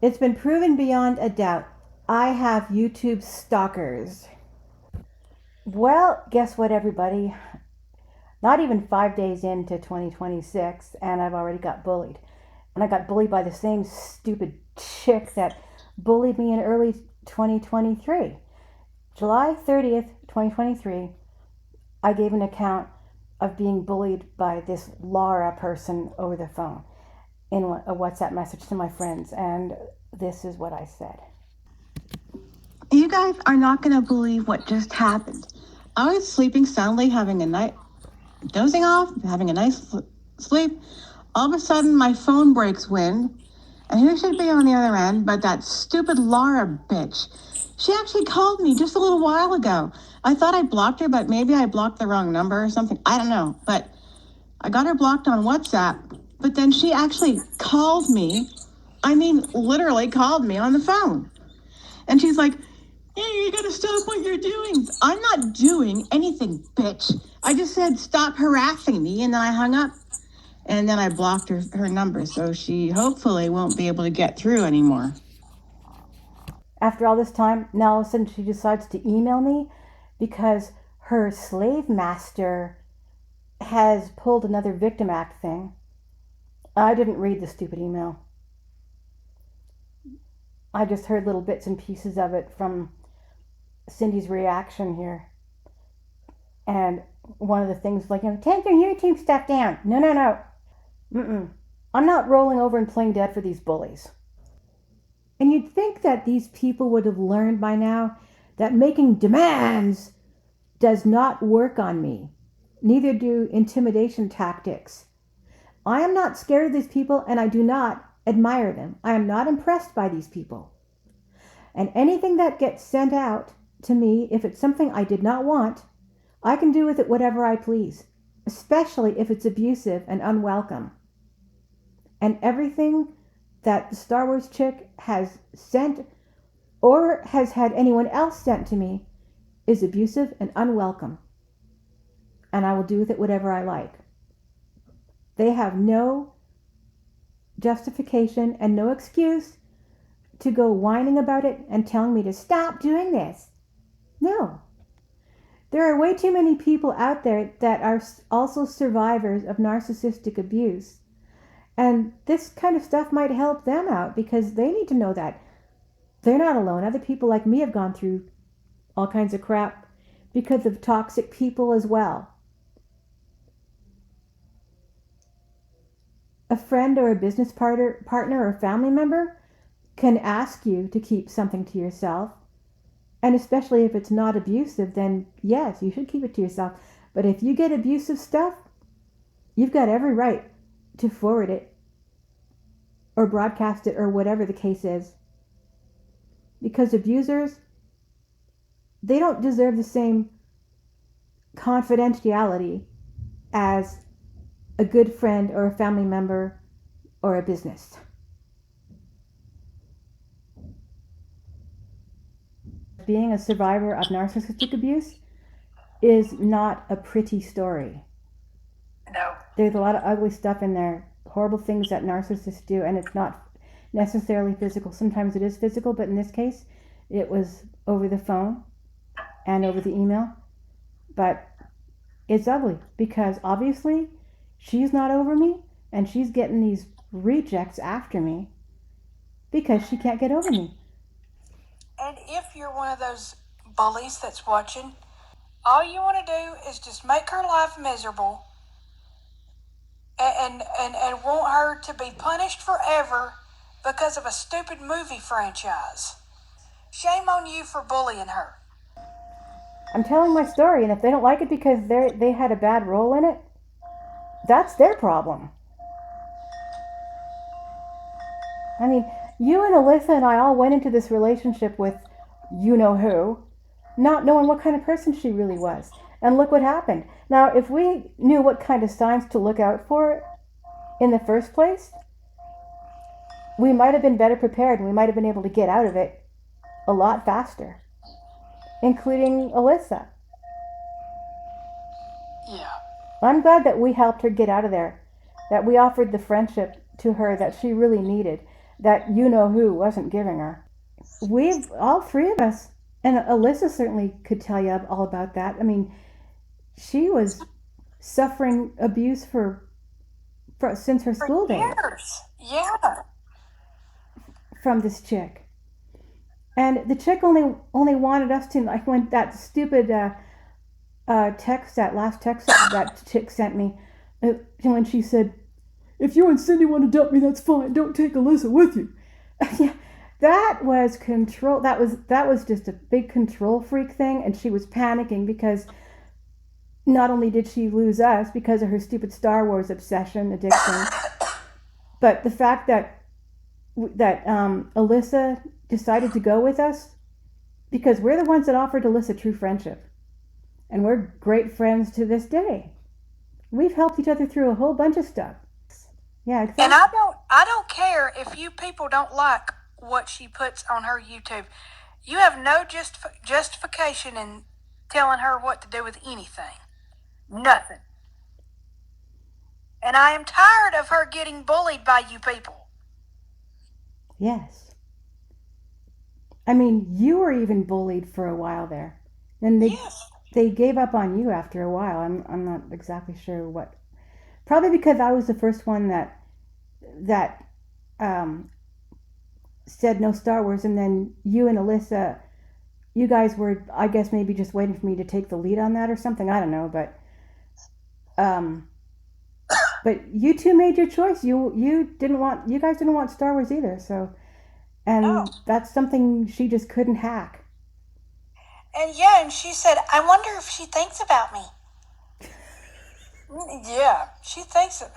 It's been proven beyond a doubt. I have YouTube stalkers. Well, guess what, everybody? Not even 5 days into 2026, and I've already got bullied. And I got bullied by the same stupid chick that bullied me in early 2023. July 30th, 2023, I gave an account of being bullied by this Laura person over the phone in a WhatsApp message to my friends, and this is what I said. You guys are not going to believe what just happened. I was sleeping soundly, having a night, dozing off, having a nice sleep. All of a sudden, my phone breaks wind. And who should be on the other end but that stupid Laura bitch? She actually called me just a little while ago. I thought I blocked her, but maybe I blocked the wrong number or something. I don't know. But I got her blocked on WhatsApp. But then she actually called me. I mean, literally called me on the phone. And she's like, hey, you gotta stop what you're doing. I'm not doing anything, bitch. I just said stop harassing me, and then I hung up. And then I blocked her number, so she hopefully won't be able to get through anymore. After all this time, now all of a sudden she decides to email me because her slave master has pulled another Victim Act thing. I didn't read the stupid email. I just heard little bits and pieces of it from Cindy's reaction here. And one of the things like, take your YouTube stuff down. No. I'm not rolling over and playing dead for these bullies. And you'd think that these people would have learned by now that making demands does not work on me. Neither do intimidation tactics. I am not scared of these people, and I do not admire them. I am not impressed by these people. And anything that gets sent out to me, if it's something I did not want, I can do with it whatever I please, especially if it's abusive and unwelcome. And everything that the Star Wars chick has sent or has had anyone else sent to me is abusive and unwelcome. And I will do with it whatever I like. They have no justification and no excuse to go whining about it and telling me to stop doing this. No. There are way too many people out there that are also survivors of narcissistic abuse. And this kind of stuff might help them out because they need to know that they're not alone. Other people like me have gone through all kinds of crap because of toxic people as well. A friend or a business partner or family member can ask you to keep something to yourself. And especially if it's not abusive, then yes, you should keep it to yourself. But if you get abusive stuff, you've got every right to forward it or broadcast it or whatever the case is. Because abusers, they don't deserve the same confidentiality as a good friend or a family member or a business. Being a survivor of narcissistic abuse is not a pretty story. No. There's a lot of ugly stuff in there, horrible things that narcissists do, and it's not necessarily physical. Sometimes it is physical, but in this case, it was over the phone and over the email. But it's ugly because obviously she's not over me and she's getting these rejects after me because she can't get over me. And if you're one of those bullies that's watching, all you want to do is just make her life miserable and want her to be punished forever because of a stupid movie franchise. Shame on you for bullying her. I'm telling my story, and if they don't like it because they had a bad role in it, that's their problem. I mean, you and Alyssa and I all went into this relationship with you-know-who, not knowing what kind of person she really was. And look what happened. Now, if we knew what kind of signs to look out for in the first place, we might have been better prepared and we might have been able to get out of it a lot faster, including Alyssa. Yeah. I'm glad that we helped her get out of there, that we offered the friendship to her that she really needed. that you-know-who wasn't giving her. We've, all three of us, and Alyssa certainly could tell you all about that. I mean, she was suffering abuse since her For school days years. Yeah. from this chick. And the chick only wanted us to, like, when that stupid text, that last text that chick sent me, when she said, "If you and Cindy want to dump me, that's fine. Don't take Alyssa with you." Yeah, that was control. That was just a big control freak thing, and she was panicking because not only did she lose us because of her stupid Star Wars addiction, but the fact that Alyssa decided to go with us because we're the ones that offered Alyssa true friendship, and we're great friends to this day. We've helped each other through a whole bunch of stuff. Yeah, exactly. And I don't care if you people don't like what she puts on her YouTube. You have no justification in telling her what to do with anything. Nothing. And I am tired of her getting bullied by you people. Yes. I mean, you were even bullied for a while there. And they gave up on you after a while. I'm not exactly sure what. Probably because I was the first one that said no Star Wars, and then you and Alyssa, you guys were, I guess, maybe just waiting for me to take the lead on that or something. I don't know, but you two made your choice. You guys didn't want Star Wars either. So, and No. that's something she just couldn't hack. And she said, "I wonder if she thinks about me." Yeah,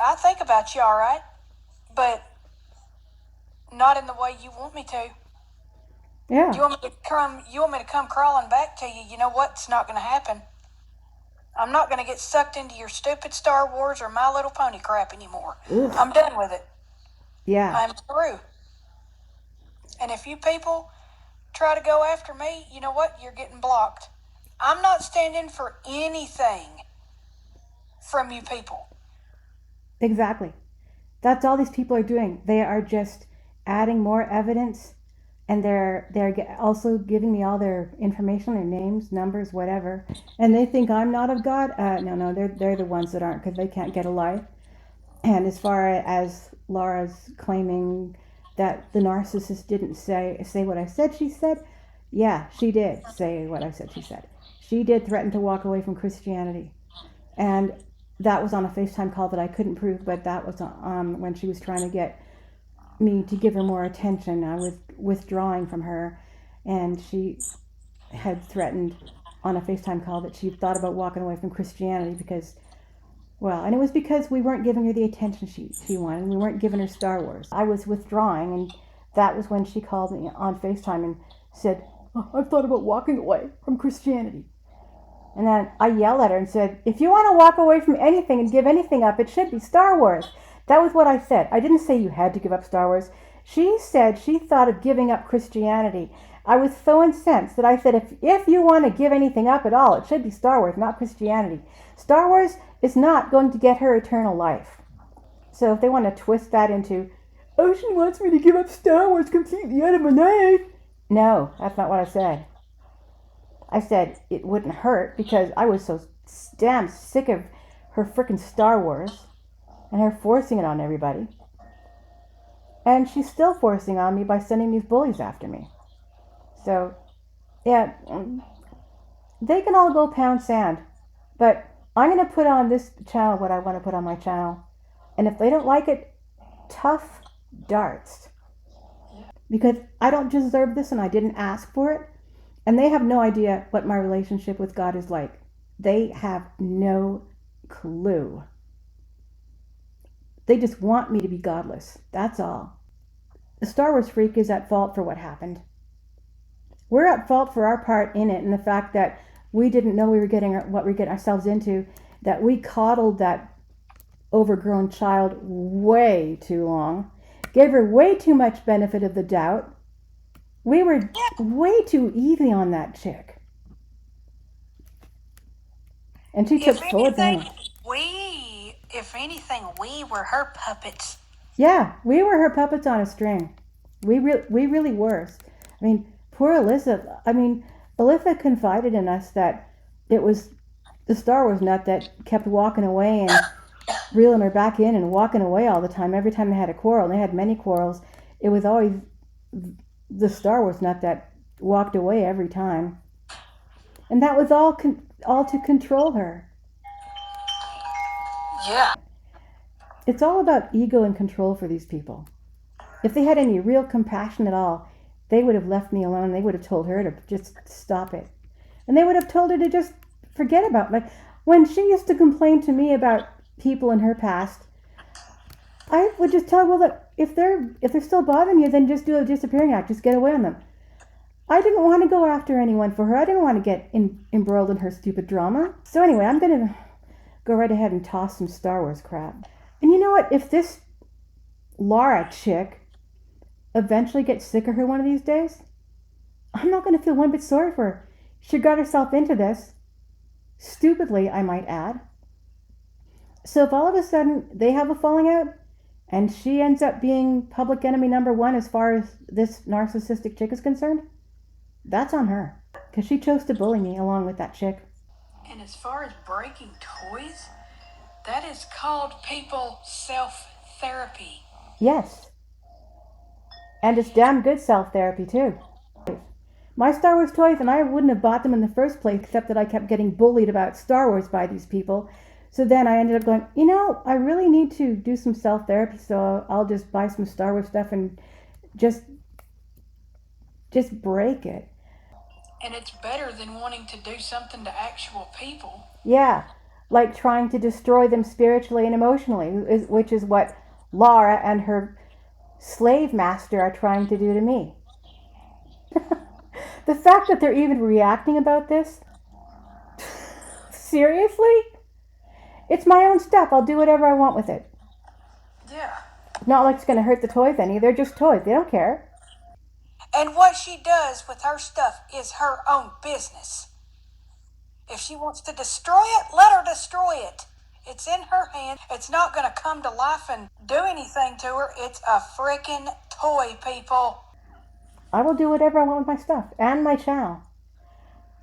I think about you, all right, but not in the way you want me to. Yeah. You want me to come crawling back to you? You know what? It's not going to happen. I'm not going to get sucked into your stupid Star Wars or My Little Pony crap anymore. Ugh. I'm done with it. Yeah. I'm through. And if you people try to go after me, you know what? You're getting blocked. I'm not standing for anything from you people. Exactly. That's all these people are doing. They are just adding more evidence, and they're also giving me all their information, their names, numbers, whatever. And they think I'm not of God. No, they're the ones that aren't, because they can't get a life. And as far as Laura's claiming that the narcissist didn't say what I said she said, yeah, she did say what I said she said. She did threaten to walk away from Christianity, and that was on a FaceTime call that I couldn't prove, but that was when she was trying to get me to give her more attention. I was withdrawing from her, and she had threatened on a FaceTime call that she thought about walking away from Christianity because, well, and it was because we weren't giving her the attention she wanted. We weren't giving her Star Wars. I was withdrawing, and that was when she called me on FaceTime and said, "Oh, I've thought about walking away from Christianity." And then I yelled at her and said, "If you want to walk away from anything and give anything up, it should be Star Wars." That was what I said. I didn't say you had to give up Star Wars. She said she thought of giving up Christianity. I was so incensed that I said, if you want to give anything up at all, it should be Star Wars, not Christianity. Star Wars is not going to get her eternal life. So if they want to twist that into, "Oh, she wants me to give up Star Wars completely out of my life." No, that's not what I said. I said it wouldn't hurt because I was so damn sick of her frickin' Star Wars and her forcing it on everybody. And she's still forcing on me by sending these bullies after me. So, yeah, they can all go pound sand. But I'm going to put on this channel what I want to put on my channel. And if they don't like it, tough darts. Because I don't deserve this and I didn't ask for it. And they have no idea what my relationship with God is like. They have no clue. They just want me to be godless. That's all. The Star Wars freak is at fault for what happened. We're at fault for our part in it, and the fact that we didn't know what we were getting ourselves into, that we coddled that overgrown child way too long, gave her way too much benefit of the doubt. We were way too easy on that chick. And she took full advantage. If anything, we were her puppets. Yeah, we were her puppets on a string. We really were. I mean, poor Alyssa. I mean, Alyssa confided in us that it was the Star Wars nut that kept walking away and reeling her back in and walking away all the time. Every time they had a quarrel, they had many quarrels, it was always the Star Wars nut that walked away every time. And that was all to control her. Yeah. It's all about ego and control for these people. If they had any real compassion at all, they would have left me alone. They would have told her to just stop it. And they would have told her to just forget about it. Like, when she used to complain to me about people in her past, I would just tell her, well, look, if they're still bothering you, then just do a disappearing act. Just get away on them. I didn't want to go after anyone for her. I didn't want to get embroiled in her stupid drama. So anyway, I'm going to go right ahead and toss some Star Wars crap. And you know what? If this Laura chick eventually gets sick of her one of these days, I'm not going to feel one bit sorry for her. She got herself into this. Stupidly, I might add. So if all of a sudden they have a falling out and she ends up being public enemy number one as far as this narcissistic chick is concerned, that's on her. Because she chose to bully me along with that chick. And as far as breaking toys, that is called people self-therapy. Yes. And it's damn good self-therapy too. My Star Wars toys, and I wouldn't have bought them in the first place except that I kept getting bullied about Star Wars by these people. So then I ended up going, you know, I really need to do some self-therapy, so I'll just buy some Star Wars stuff and just break it. And it's better than wanting to do something to actual people. Yeah, like trying to destroy them spiritually and emotionally, which is what Laura and her slave master are trying to do to me. The fact that they're even reacting about this, seriously? It's my own stuff. I'll do whatever I want with it. Yeah. Not like it's going to hurt the toys any. They're just toys. They don't care. And what she does with her stuff is her own business. If she wants to destroy it, let her destroy it. It's in her hand. It's not going to come to life and do anything to her. It's a freaking toy, people. I will do whatever I want with my stuff and my channel.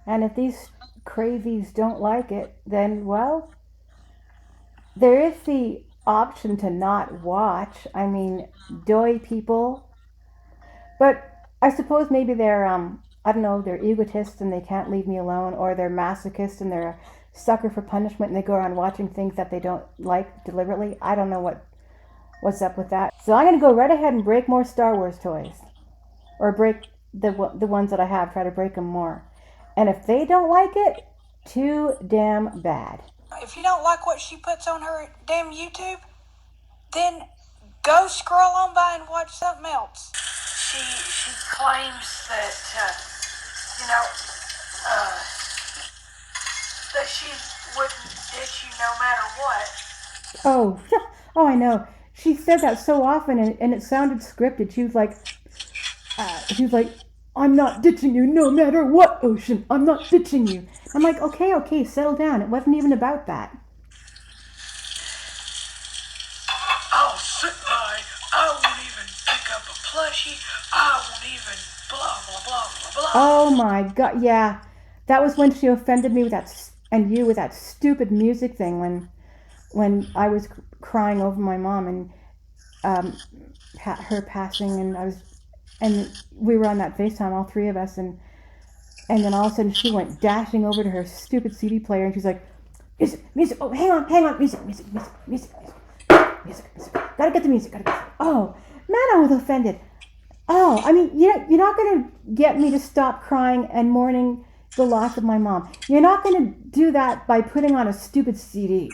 And if these crazies don't like it, then, well, there is the option to not watch. I mean, doy people. But I suppose maybe they're, I don't know, they're egotists and they can't leave me alone, or they're masochists and they're a sucker for punishment and they go around watching things that they don't like deliberately. I don't know what's up with that. So I'm going to go right ahead and break more Star Wars toys. Or break the ones that I have, try to break them more. And if they don't like it, too damn bad. If you don't like what she puts on her damn YouTube, then go scroll on by and watch something else. She claims that, that she wouldn't ditch you no matter what. Oh, I know. She said that so often, and it sounded scripted. She was like, I'm not ditching you no matter what, Ocean. I'm not ditching you. I'm like, okay, settle down. It wasn't even about that. I'll sit by. I won't even pick up a plushie. I won't even blah, blah, blah, blah, blah. Oh my God, yeah. That was when she offended me with that, and you with that stupid music thing when I was crying over my mom and her passing, and we were on that FaceTime, all three of us, and then all of a sudden she went dashing over to her stupid CD player and she's like, music, oh, hang on, music. Gotta get the music. Oh, man, I was offended. Oh, I mean, you're not going to get me to stop crying and mourning the loss of my mom. You're not going to do that by putting on a stupid CD.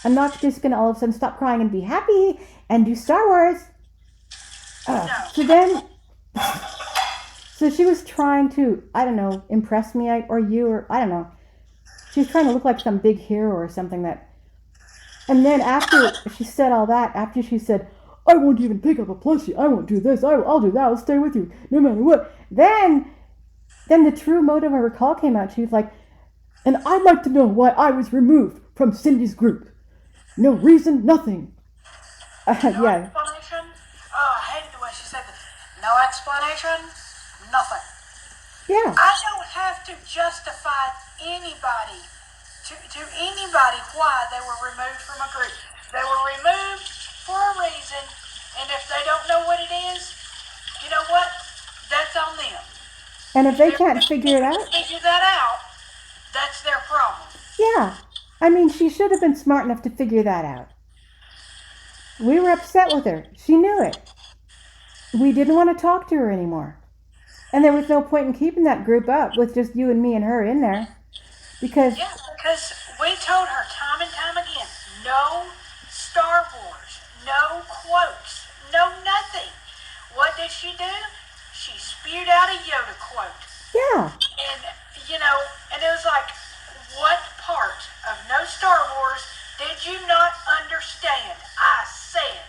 I'm not just going to all of a sudden stop crying and be happy and do Star Wars. So she was trying to, I don't know, impress me or you, or I don't know. She was trying to look like some big hero or something that. And then after she said all that, after she said, I won't even pick up a plushie, I won't do this, I'll do that, I'll stay with you, no matter what. Then the true motive of her call came out. She was like, and I'd like to know why I was removed from Cindy's group. No reason, nothing. Yeah. Explanation? Oh, I hated the way she said that. explanation? Nothing. Yeah. I don't have to justify anybody to anybody why they were removed from a group. They were removed for a reason, and if they don't know what it is, you know what? That's on them. And if they can't figure it out, Figure that out, that's their problem. yeah. I mean, she should have been smart enough to figure that out. We were upset with her. She knew it. We didn't want to talk to her anymore. And there was no point in keeping that group up with just you and me and her in there. Because Yeah, because we told her time and time again, no Star Wars, no quotes, no nothing. What did she do? She spewed out a Yoda quote. yeah. And, and it was like, what part of no Star Wars did you not understand? I said,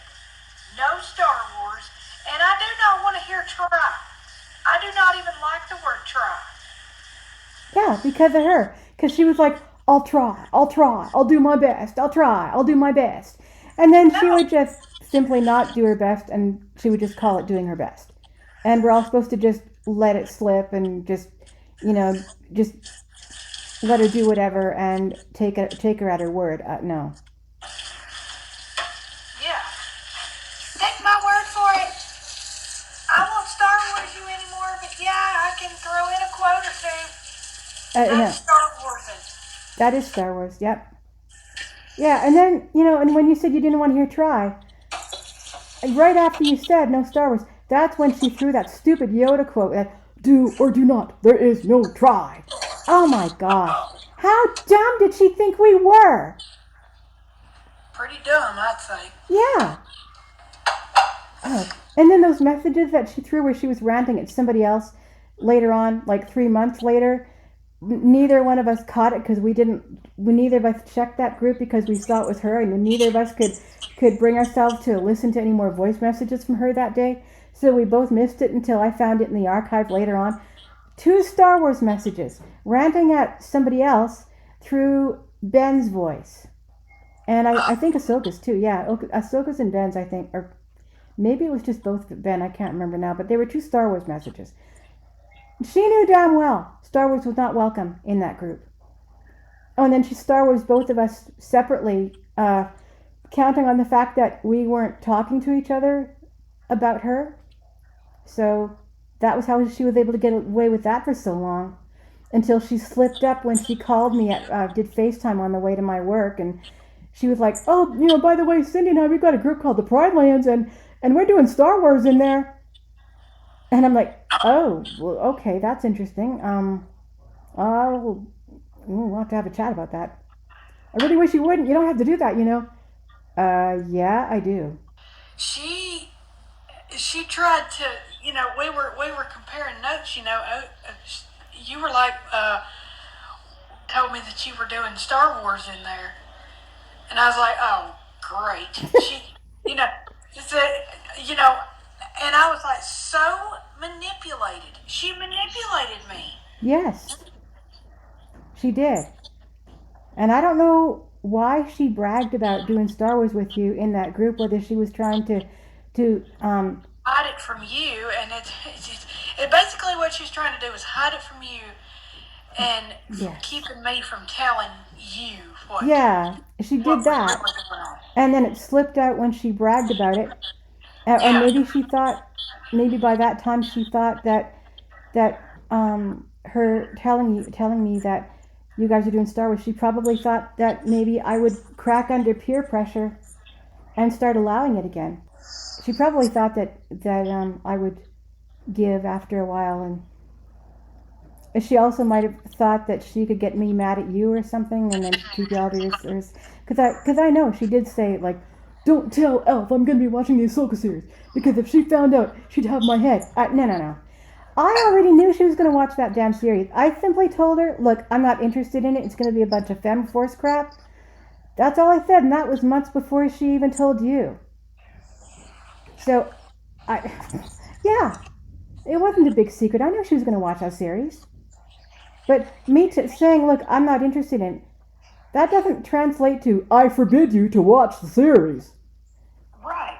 no Star Wars, and I do not want to hear try. I do not even like the word try. Yeah, because of her. Because she was like, I'll try, I'll do my best, I'll do my best. And then she would just simply not do her best, and she would just call it doing her best. And we're all supposed to just let it slip and just let her do whatever and take her at her word. No. Yeah. Take my word for it. I won't Star Wars you anymore, but yeah, I can throw in a quote or two. That's Yeah. Star Wars. That is Star Wars, yep. Yeah, and then, and when you said you didn't want to hear try, right after you said no Star Wars, that's when she threw that stupid Yoda quote that, do or do not, there is no try. Oh my gosh. How dumb did she think we were? Pretty dumb, I'd say. Yeah. Oh. And then those messages that she threw where she was ranting at somebody else later on, like 3 months later, neither one of us caught it because neither of us checked that group because we saw it was her, and neither of us could bring ourselves to listen to any more voice messages from her that day. So we both missed it until I found it in the archive later on. 2 Star Wars messages, ranting at somebody else through Ben's voice. And I think Ahsoka's too, yeah. Ahsoka's and Ben's, I think, or maybe it was just both Ben, I can't remember now, but they were 2 Star Wars messages. She knew damn well Star Wars was not welcome in that group. Oh, and then she Star Wars both of us separately, counting on the fact that we weren't talking to each other about her. So that was how she was able to get away with that for so long, until she slipped up when she called me did FaceTime on the way to my work, and she was like, oh, by the way, Cindy and I, we've got a group called the Pride Lands, and we're doing Star Wars in there. And I'm like, oh, well, okay, that's interesting. We'll have to have a chat about that. I really wish you wouldn't. You don't have to do that, Yeah, I do. She tried to, we were comparing notes, you were like, told me that you were doing Star Wars in there. And I was like, oh, great. She, and I was like, so manipulated. She manipulated me. Yes, she did. And I don't know why she bragged about doing Star Wars with you in that group, whether she was trying to hide it from you, and it basically what she's trying to do is hide it from you and keeping me from telling you what. Yeah, she did that, and then it slipped out when she bragged about it, and maybe she thought, maybe by that time she thought that her telling me that you guys are doing Star Wars, she probably thought that maybe I would crack under peer pressure and start allowing it again. She probably thought that I would give after a while, and she also might have thought that she could get me mad at you or something, and then keep all yours. Because I know she did say, like, don't tell Elf I'm going to be watching the Ahsoka series, because if she found out, she'd have my head. No. I already knew she was going to watch that damn series. I simply told her, look, I'm not interested in it. It's going to be a bunch of Femforce crap. That's all I said, and that was months before she even told you. So, yeah, it wasn't a big secret. I knew she was going to watch that series. But me saying, look, I'm not interested in it, that doesn't translate to, I forbid you to watch the series. Right.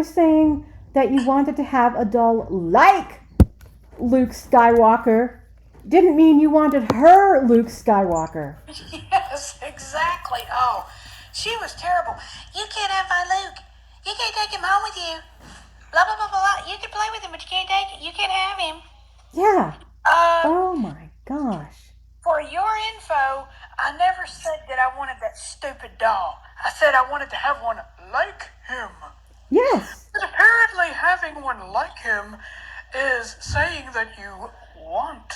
were saying that you wanted to have a doll like Luke Skywalker didn't mean you wanted her Luke Skywalker. Yes, exactly. Oh, she was terrible. You can't have my Luke. You can't take him home with you. Blah, blah, blah, blah. You can play with him, but you can't take it. You can't have him. Yeah. Oh my gosh. For your info, I never said that I wanted that stupid doll. I said I wanted to have one like him. Yes. But apparently having one like him is saying that you want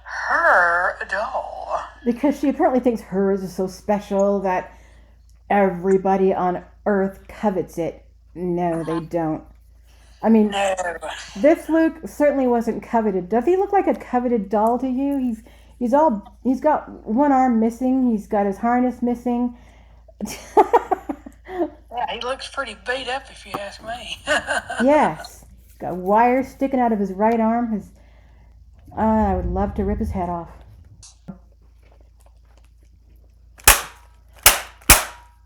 her doll. Because she apparently thinks hers is so special that everybody on Earth covets it. No, they don't. I mean, No. this Luke certainly wasn't coveted. Does he look like a coveted doll to you? He's got one arm missing. He's got his harness missing. Yeah, he looks pretty beat up if you ask me. Yes. He's got wires sticking out of his right arm. I would love to rip his head off.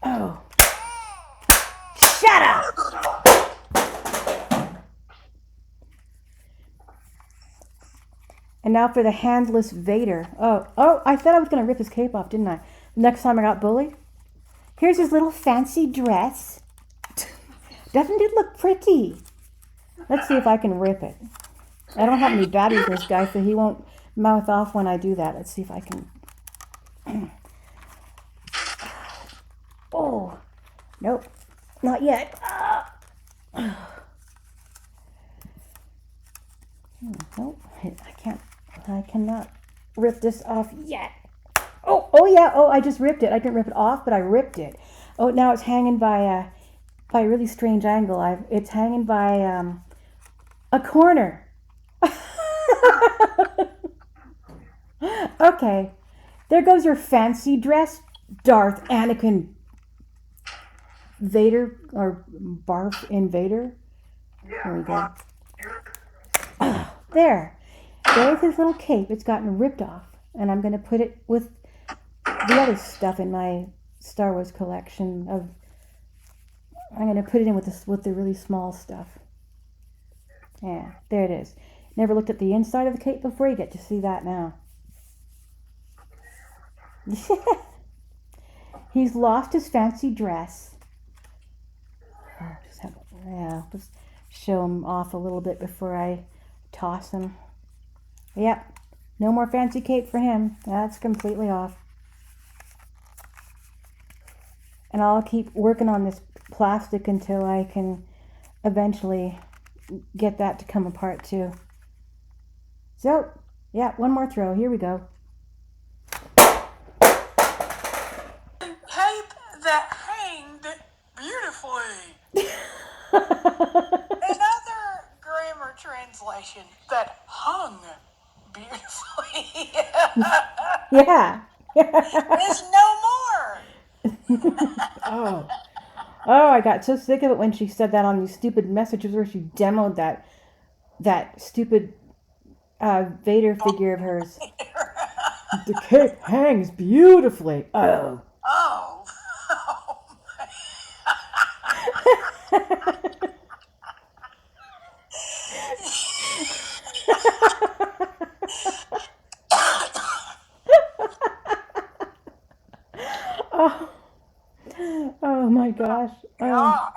Oh. Shut up! And now for the handless Vader. Oh, I said I was going to rip his cape off, didn't I? Next time I got bullied. Here's his little fancy dress. Doesn't it look pretty? Let's see if I can rip it. I don't have any batteries in this guy, so he won't mouth off when I do that. Let's see if I can. Oh, nope, not yet. Nope, I cannot rip this off yet. Oh yeah, I just ripped it. I didn't rip it off, but I ripped it. Oh, now it's hanging by a really strange angle. It's hanging by a corner. Okay, there goes your fancy dress, Darth Anakin Vader, or Barf Invader. There we go. There's his little cape. It's gotten ripped off, and I'm going to put it with the other stuff in my Star Wars collection. I'm going to put it in with the really small stuff. Yeah, there it is. Never looked at the inside of the cape before. You get to see that now. He's lost his fancy dress. Let's show him off a little bit before I toss him. Yep, no more fancy cape for him. That's completely off. And I'll keep working on this plastic until I can eventually get that to come apart too. So, yeah, one more throw. Here we go. Cape that hanged beautifully. Another grammar translation that hung beautifully. Yeah. There's no more. Oh, I got so sick of it when she said that on these stupid messages where she demoed that stupid Vader figure of hers. The cape hangs beautifully. Oh. Oh my gosh. God.